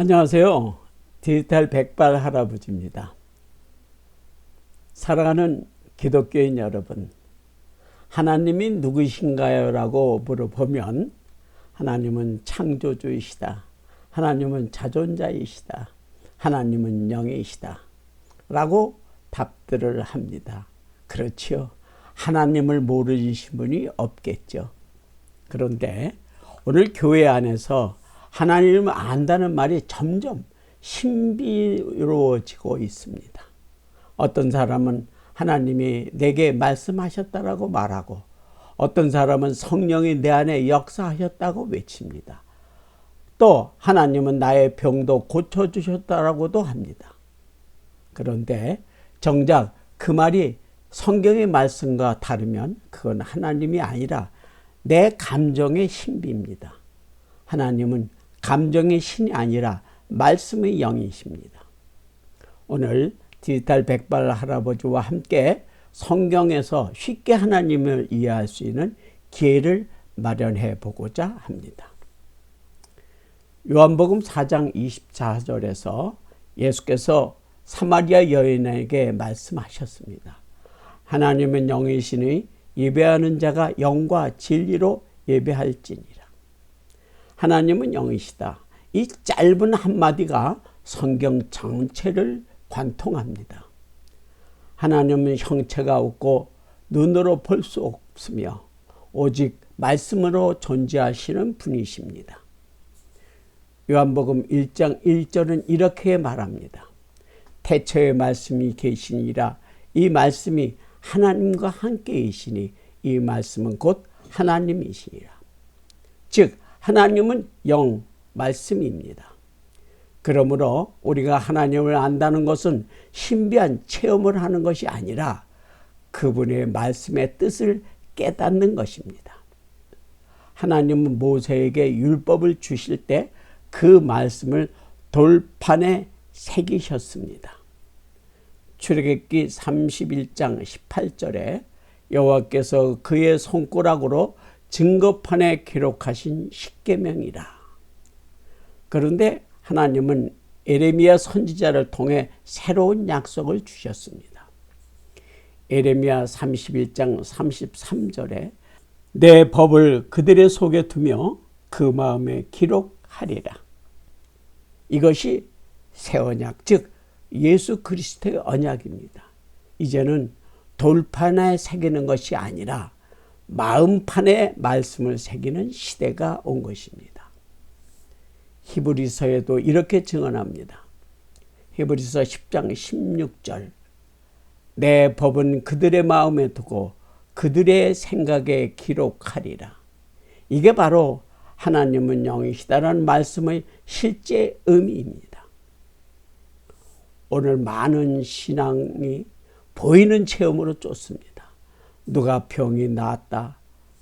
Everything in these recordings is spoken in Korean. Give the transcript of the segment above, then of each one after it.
안녕하세요. 디지털 백발 할아버지입니다. 사랑하는 기독교인 여러분, 하나님이 누구신가요? 라고 물어보면 하나님은 창조주이시다. 하나님은 자존자이시다. 하나님은 영이시다. 라고 답들을 합니다. 그렇지요. 하나님을 모르신 분이 없겠죠. 그런데 오늘 교회 안에서 하나님을 안다는 말이 점점 신비로워지고 있습니다. 어떤 사람은 하나님이 내게 말씀하셨다라고 말하고, 어떤 사람은 성령이 내 안에 역사하셨다고 외칩니다. 또 하나님은 나의 병도 고쳐주셨다라고도 합니다. 그런데 정작 그 말이 성경의 말씀과 다르면 그건 하나님이 아니라 내 감정의 신비입니다. 하나님은 감정의 신이 아니라 말씀의 영이십니다. 오늘 디지털 백발 할아버지와 함께 성경에서 쉽게 하나님을 이해할 수 있는 기회를 마련해 보고자 합니다. 요한복음 4장 24절에서 예수께서 사마리아 여인에게 말씀하셨습니다. 하나님은 영이시니 예배하는 자가 영과 진리로 예배할지니라. 하나님은 영이시다. 이 짧은 한마디가 성경 전체를 관통합니다. 하나님은 형체가 없고 눈으로 볼 수 없으며 오직 말씀으로 존재하시는 분이십니다. 요한복음 1장 1절은 이렇게 말합니다. 태초에 말씀이 계시니라. 이 말씀이 하나님과 함께이시니 이 말씀은 곧 하나님이시니라. 즉 하나님은 영, 말씀입니다. 그러므로 우리가 하나님을 안다는 것은 신비한 체험을 하는 것이 아니라 그분의 말씀의 뜻을 깨닫는 것입니다. 하나님은 모세에게 율법을 주실 때 그 말씀을 돌판에 새기셨습니다. 출애굽기 31장 18절에 여호와께서 그의 손가락으로 증거판에 기록하신 십계명이라. 그런데 하나님은 에레미야 선지자를 통해 새로운 약속을 주셨습니다. 에레미야 31장 33절에 내 법을 그들의 속에 두며 그 마음에 기록하리라. 이것이 새 언약, 즉 예수 그리스도의 언약입니다. 이제는 돌판에 새기는 것이 아니라 마음판에 말씀을 새기는 시대가 온 것입니다. 히브리서에도 이렇게 증언합니다. 히브리서 10장 16절 내 법은 그들의 마음에 두고 그들의 생각에 기록하리라. 이게 바로 하나님은 영이시다라는 말씀의 실제 의미입니다. 오늘 많은 신앙이 보이는 체험으로 쫓습니다. 누가 병이 나았다.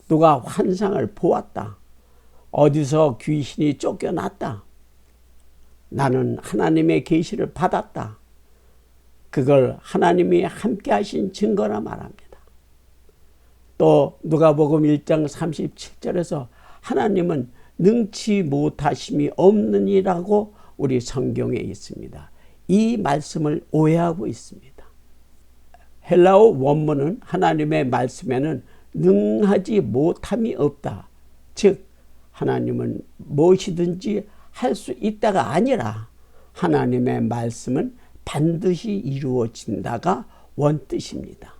누가 환상을 보았다. 어디서 귀신이 쫓겨났다. 나는 하나님의 계시를 받았다. 그걸 하나님이 함께 하신 증거라 말합니다. 또 누가복음 1장 37절에서 하나님은 능치 못하심이 없느니라고 우리 성경에 있습니다. 이 말씀을 오해하고 있습니다. 헬라어 원문은 하나님의 말씀에는 능하지 못함이 없다. 즉 하나님은 무엇이든지 할 수 있다가 아니라 하나님의 말씀은 반드시 이루어진다가 원뜻입니다.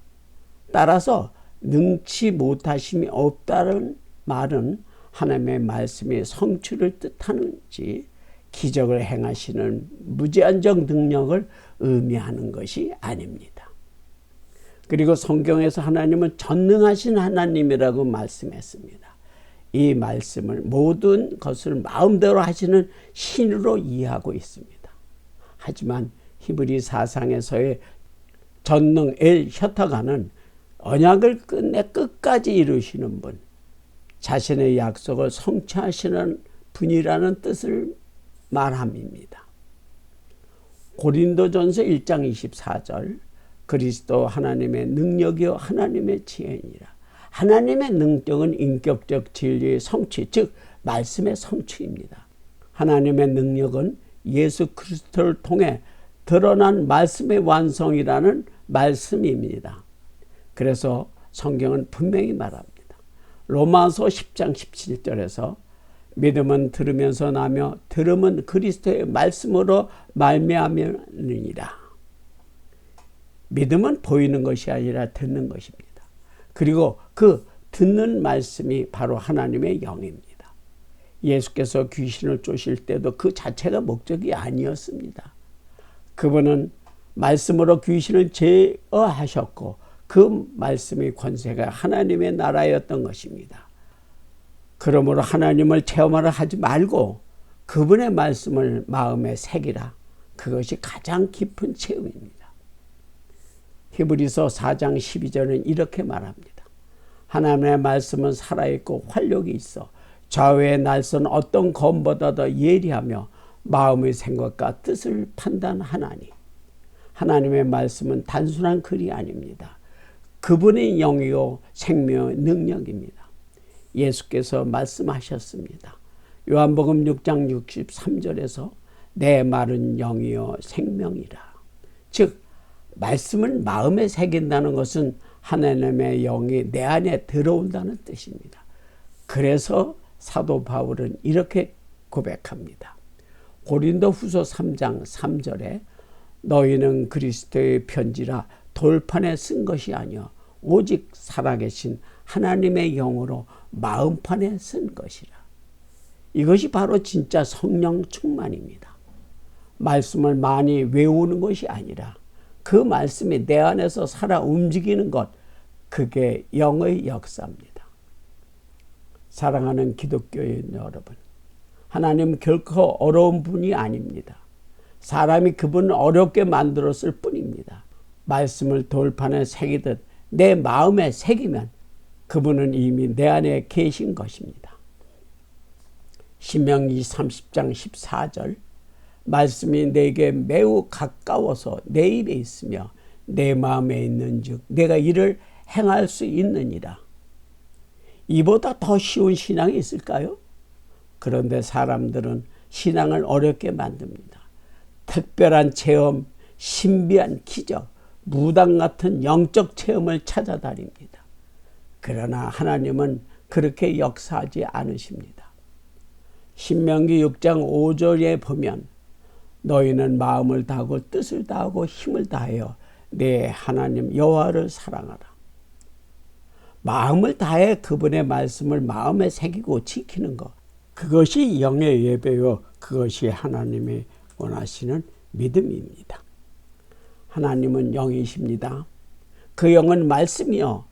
따라서 능치 못하심이 없다는 말은 하나님의 말씀의 성취를 뜻하는지 기적을 행하시는 무제한적 능력을 의미하는 것이 아닙니다. 그리고 성경에서 하나님은 전능하신 하나님이라고 말씀했습니다. 이 말씀을 모든 것을 마음대로 하시는 신으로 이해하고 있습니다. 하지만 히브리 사상에서의 전능 엘 셔타가는 언약을 끝까지 이루시는 분, 자신의 약속을 성취하시는 분이라는 뜻을 말함입니다. 고린도전서 1장 24절 그리스도 하나님의 능력이요 하나님의 지혜니라. 하나님의 능력은 인격적 진리의 성취, 즉 말씀의 성취입니다. 하나님의 능력은 예수 그리스도를 통해 드러난 말씀의 완성이라는 말씀입니다. 그래서 성경은 분명히 말합니다. 로마서 10장 17절에서 믿음은 들으면서 나며 들음은 그리스도의 말씀으로 말미암느니라. 믿음은 보이는 것이 아니라 듣는 것입니다. 그리고 그 듣는 말씀이 바로 하나님의 영입니다. 예수께서 귀신을 쫓을 때도 그 자체가 목적이 아니었습니다. 그분은 말씀으로 귀신을 제어하셨고 그 말씀의 권세가 하나님의 나라였던 것입니다. 그러므로 하나님을 체험하려 하지 말고 그분의 말씀을 마음에 새기라. 그것이 가장 깊은 체험입니다. 히브리서 4장 12절은 이렇게 말합니다. 하나님의 말씀은 살아있고 활력이 있어 좌우의 날선 어떤 검보다 더 예리하며 마음의 생각과 뜻을 판단하나니. 하나님의 말씀은 단순한 글이 아닙니다. 그분의 영이요 생명의 능력입니다. 예수께서 말씀하셨습니다. 요한복음 6장 63절에서 내 말은 영이요 생명이라. 즉 말씀을 마음에 새긴다는 것은 하나님의 영이 내 안에 들어온다는 뜻입니다. 그래서 사도 바울은 이렇게 고백합니다. 고린도후서 3장 3절에 너희는 그리스도의 편지라 돌판에 쓴 것이 아니요 오직 살아계신 하나님의 영으로 마음판에 쓴 것이라. 이것이 바로 진짜 성령 충만입니다. 말씀을 많이 외우는 것이 아니라 그 말씀이 내 안에서 살아 움직이는 것, 그게 영의 역사입니다. 사랑하는 기독교인 여러분, 하나님 결코 어려운 분이 아닙니다. 사람이 그분을 어렵게 만들었을 뿐입니다. 말씀을 돌판에 새기듯 내 마음에 새기면 그분은 이미 내 안에 계신 것입니다. 신명기 30장 14절 말씀이 내게 매우 가까워서 내 입에 있으며 내 마음에 있는 즉 내가 이를 행할 수 있느니라. 이보다 더 쉬운 신앙이 있을까요? 그런데 사람들은 신앙을 어렵게 만듭니다. 특별한 체험, 신비한 기적, 무당 같은 영적 체험을 찾아다닙니다. 그러나 하나님은 그렇게 역사하지 않으십니다. 신명기 6장 5절에 보면 너희는 마음을 다하고 뜻을 다하고 힘을 다하여 내 하나님 여호와를 사랑하라. 마음을 다해 그분의 말씀을 마음에 새기고 지키는 것, 그것이 영의 예배요 그것이 하나님이 원하시는 믿음입니다. 하나님은 영이십니다. 그 영은 말씀이요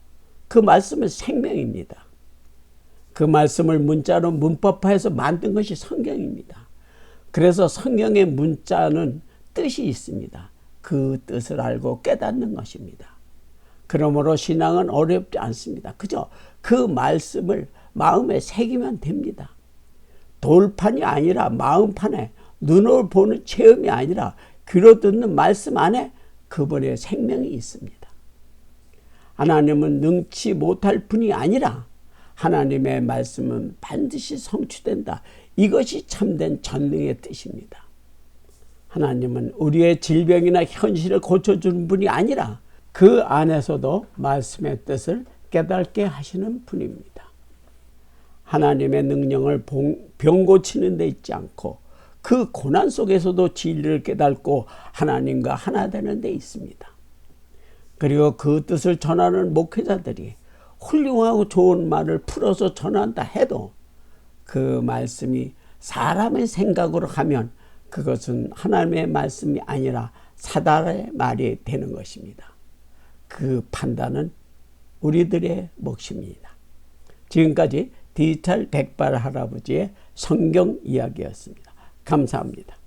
그 말씀은 생명입니다. 그 말씀을 문자로 문법화해서 만든 것이 성경입니다. 그래서 성경의 문자는 뜻이 있습니다. 그 뜻을 알고 깨닫는 것입니다. 그러므로 신앙은 어렵지 않습니다. 그저 그 말씀을 마음에 새기면 됩니다. 돌판이 아니라 마음판에 눈으로 보는 체험이 아니라 귀로 듣는 말씀 안에 그분의 생명이 있습니다. 하나님은 능치 못할 분이 아니라 하나님의 말씀은 반드시 성취된다. 이것이 참된 전능의 뜻입니다. 하나님은 우리의 질병이나 현실을 고쳐주는 분이 아니라 그 안에서도 말씀의 뜻을 깨닫게 하시는 분입니다. 하나님의 능력을 병 고치는 데 있지 않고 그 고난 속에서도 진리를 깨닫고 하나님과 하나 되는 데 있습니다. 그리고 그 뜻을 전하는 목회자들이 훌륭하고 좋은 말을 풀어서 전한다 해도 그 말씀이 사람의 생각으로 하면 그것은 하나님의 말씀이 아니라 사단의 말이 되는 것입니다. 그 판단은 우리들의 몫입니다. 지금까지 디지털 백발 할아버지의 성경 이야기였습니다. 감사합니다.